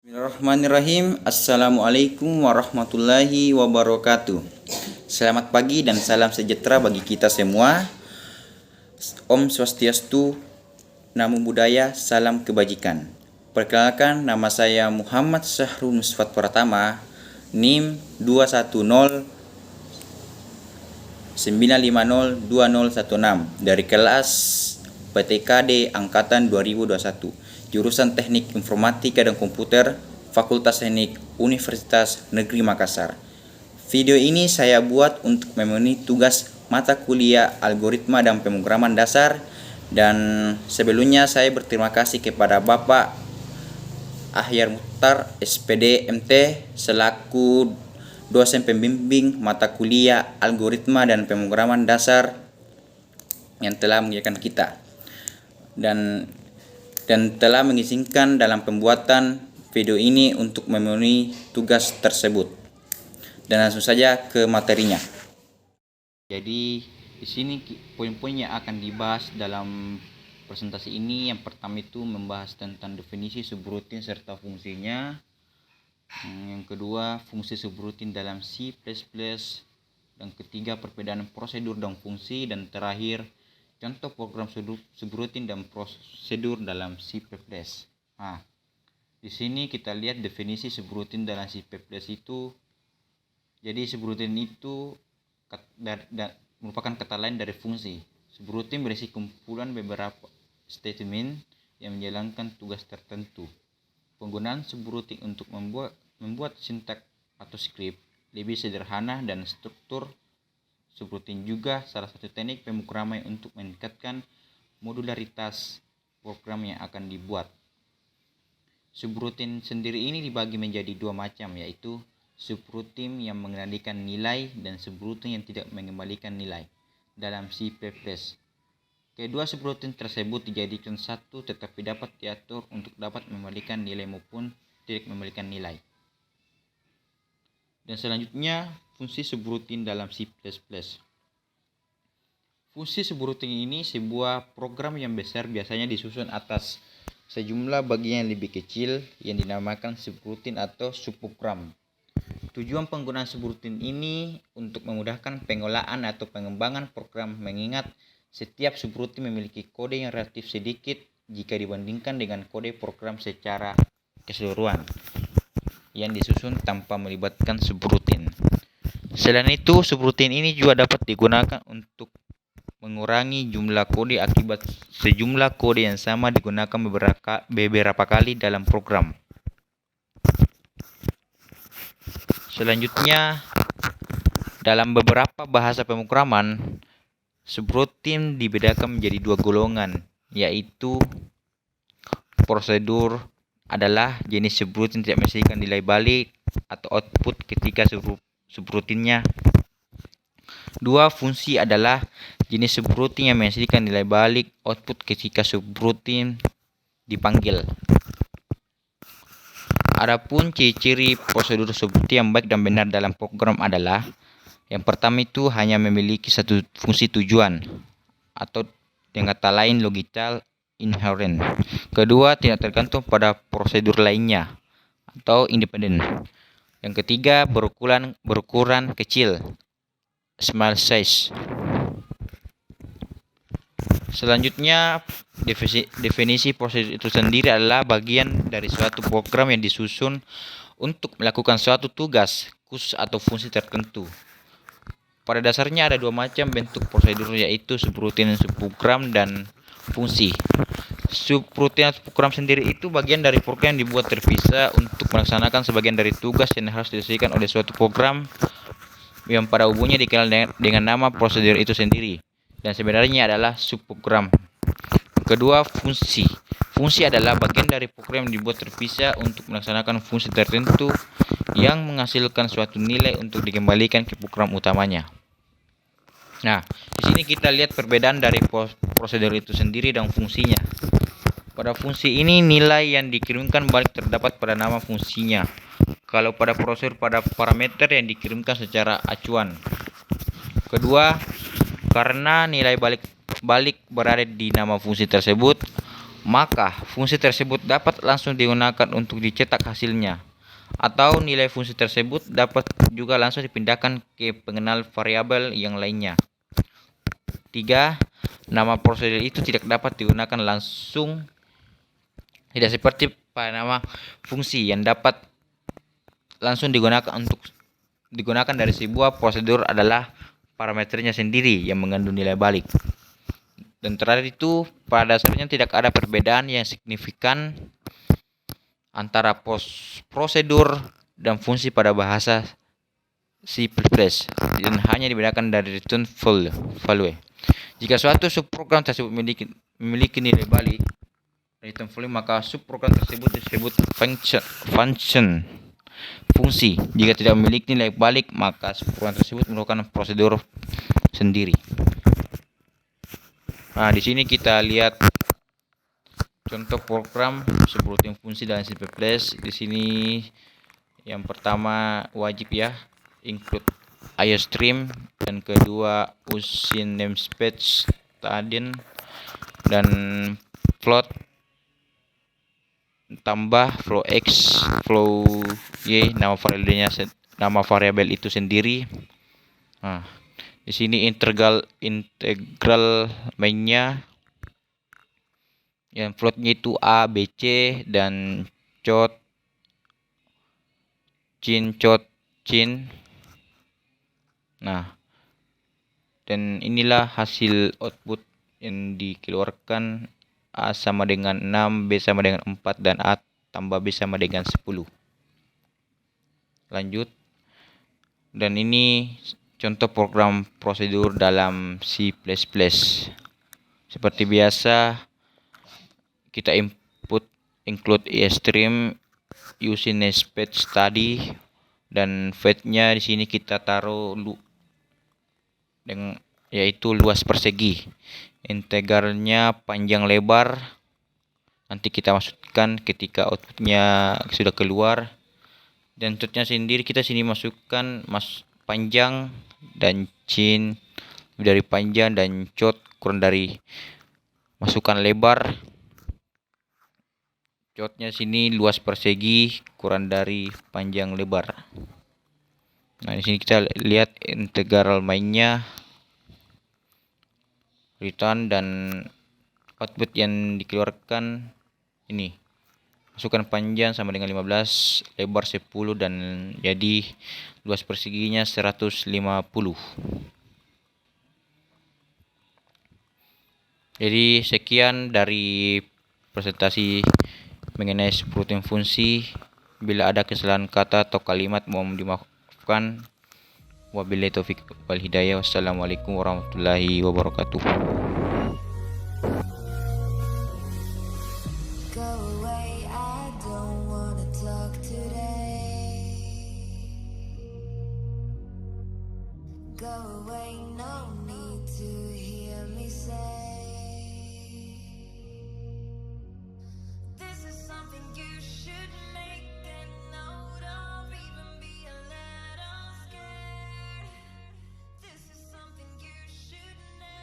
Bismillahirrahmanirrahim. Assalamualaikum warahmatullahi wabarakatuh. Selamat pagi dan salam sejahtera bagi kita semua. Om Swastiastu, Namo Buddhaya, salam kebajikan. Perkenalkan, nama saya Muhammad Syahrul Nusfat Pratama, NIM 210950216 dari kelas PTKD Angkatan 2021. Jurusan Teknik Informatika dan Komputer, Fakultas Teknik Universitas Negeri Makassar. Video ini saya buat untuk memenuhi tugas mata kuliah Algoritma dan Pemrograman Dasar, dan sebelumnya saya berterima kasih kepada Bapak Ahyar Mukhtar SPD MT selaku dosen pembimbing mata kuliah Algoritma dan Pemrograman Dasar yang telah mengajarkan kita dan telah mengizinkan dalam pembuatan video ini untuk memenuhi tugas tersebut. Dan langsung saja ke materinya. Jadi di sini poin-poin yang akan dibahas dalam presentasi ini, yang pertama itu membahas tentang definisi subrutin serta fungsinya. Yang kedua, fungsi subrutin dalam C++. Dan ketiga, perbedaan prosedur dan fungsi. Dan terakhir, contoh program subrutin dan prosedur dalam C++. Nah, di sini kita lihat definisi subrutin dalam C++ itu. Jadi subrutin itu merupakan kata lain dari fungsi. Subrutin berisi kumpulan beberapa statement yang menjalankan tugas tertentu. Penggunaan subrutin untuk membuat sintak atau script lebih sederhana, dan struktur subrutin juga salah satu teknik pemrograman untuk meningkatkan modularitas program yang akan dibuat. Subrutin sendiri ini dibagi menjadi dua macam, yaitu subrutin yang mengendalikan nilai dan subrutin yang tidak mengembalikan nilai dalam C++. Kedua subrutin tersebut dijadikan satu, tetapi dapat diatur untuk dapat mengembalikan nilai maupun tidak mengembalikan nilai. Dan selanjutnya, fungsi subrutin dalam C++. Fungsi subrutin ini sebuah program yang besar, biasanya disusun atas sejumlah bagian yang lebih kecil yang dinamakan subrutin atau subprogram. Tujuan penggunaan subrutin ini untuk memudahkan pengolahan atau pengembangan program, mengingat setiap subrutin memiliki kode yang relatif sedikit jika dibandingkan dengan kode program secara keseluruhan yang disusun tanpa melibatkan subrutin. Selain itu, subrutin ini juga dapat digunakan untuk mengurangi jumlah kode akibat sejumlah kode yang sama digunakan beberapa kali dalam program. Selanjutnya, dalam beberapa bahasa pemrograman, subrutin dibedakan menjadi dua golongan, yaitu prosedur adalah jenis subrutin tidak menghasilkan nilai balik atau output ketika subrutinnya. Dua, fungsi adalah jenis subrutin yang menghasilkan nilai balik output ketika subrutin dipanggil. Adapun ciri-ciri prosedur subrutin yang baik dan benar dalam program adalah: yang pertama itu hanya memiliki satu fungsi tujuan, atau dengan kata lain logical inherent. Kedua, tidak tergantung pada prosedur lainnya atau independen. Yang ketiga, berukuran kecil, small size. Selanjutnya, definisi prosedur itu sendiri adalah bagian dari suatu program yang disusun untuk melakukan suatu tugas khusus atau fungsi tertentu. Pada dasarnya ada dua macam bentuk prosedur, yaitu subrutin subprogram dan fungsi. Subrutin subprogram sendiri itu bagian dari program yang dibuat terpisah untuk melaksanakan sebagian dari tugas yang harus diselesaikan oleh suatu program yang pada umumnya dikenal dengan nama prosedur itu sendiri, dan sebenarnya adalah subprogram. Kedua, fungsi. Fungsi adalah bagian dari program yang dibuat terpisah untuk melaksanakan fungsi tertentu yang menghasilkan suatu nilai untuk dikembalikan ke program utamanya. Nah, di sini kita lihat perbedaan dari prosedur itu sendiri dan fungsinya. Pada fungsi ini, nilai yang dikirimkan balik terdapat pada nama fungsinya. Kalau pada prosedur, pada parameter yang dikirimkan secara acuan. Kedua, karena nilai balik berada di nama fungsi tersebut, maka fungsi tersebut dapat langsung digunakan untuk dicetak hasilnya, atau nilai fungsi tersebut dapat juga langsung dipindahkan ke pengenal variabel yang lainnya. 3. Nama prosedur itu tidak dapat digunakan langsung, tidak seperti pada nama fungsi yang dapat langsung digunakan dari sebuah prosedur adalah parameternya sendiri yang mengandung nilai balik. Dan terakhir itu, pada dasarnya tidak ada perbedaan yang signifikan antara prosedur dan fungsi pada bahasa C++ dan hanya dibedakan dari return value. Jika suatu subprogram tersebut memiliki nilai balik return value, maka subprogram tersebut disebut function fungsi. Jika tidak memiliki nilai balik, maka subprogram tersebut merupakan prosedur sendiri. Nah, di sini kita lihat contoh program subroutine fungsi dalam C++. Di sini yang pertama wajib ya include IOStream, dan kedua usin namespace stadin dan float tambah flow x flow y nama variabel itu sendiri. Nah, di sini integral mainnya yang floatnya itu a, b, c, dan cin. Nah, dan inilah hasil output yang dikeluarkan. A sama dengan 6, B sama dengan 4, dan A tambah B sama dengan 10. Lanjut. Dan ini contoh program prosedur dalam C++. Seperti biasa, kita include IOStream using namespace tadi, dan fetch-nya di sini kita taruh yaitu luas persegi. Integralnya panjang lebar nanti kita masukkan ketika outputnya sudah keluar. Dan outputnya sendiri kita sini masukkan panjang dan cin dari panjang, dan cot kurang dari masukkan lebar. Cotnya sini luas persegi kurang dari panjang lebar. Nah, di sini kita lihat integral mainnya, return, dan output yang dikeluarkan ini. Masukkan panjang sama dengan 15, lebar 10, dan jadi luas perseginya 150. Jadi sekian dari presentasi mengenai subroutine fungsi. Bila ada kesalahan kata atau kalimat mohon dimaafkan. Wabillahi taufik wal hidayah. Wassalamualaikum warahmatullahi wabarakatuh. Go away, no need to hear me say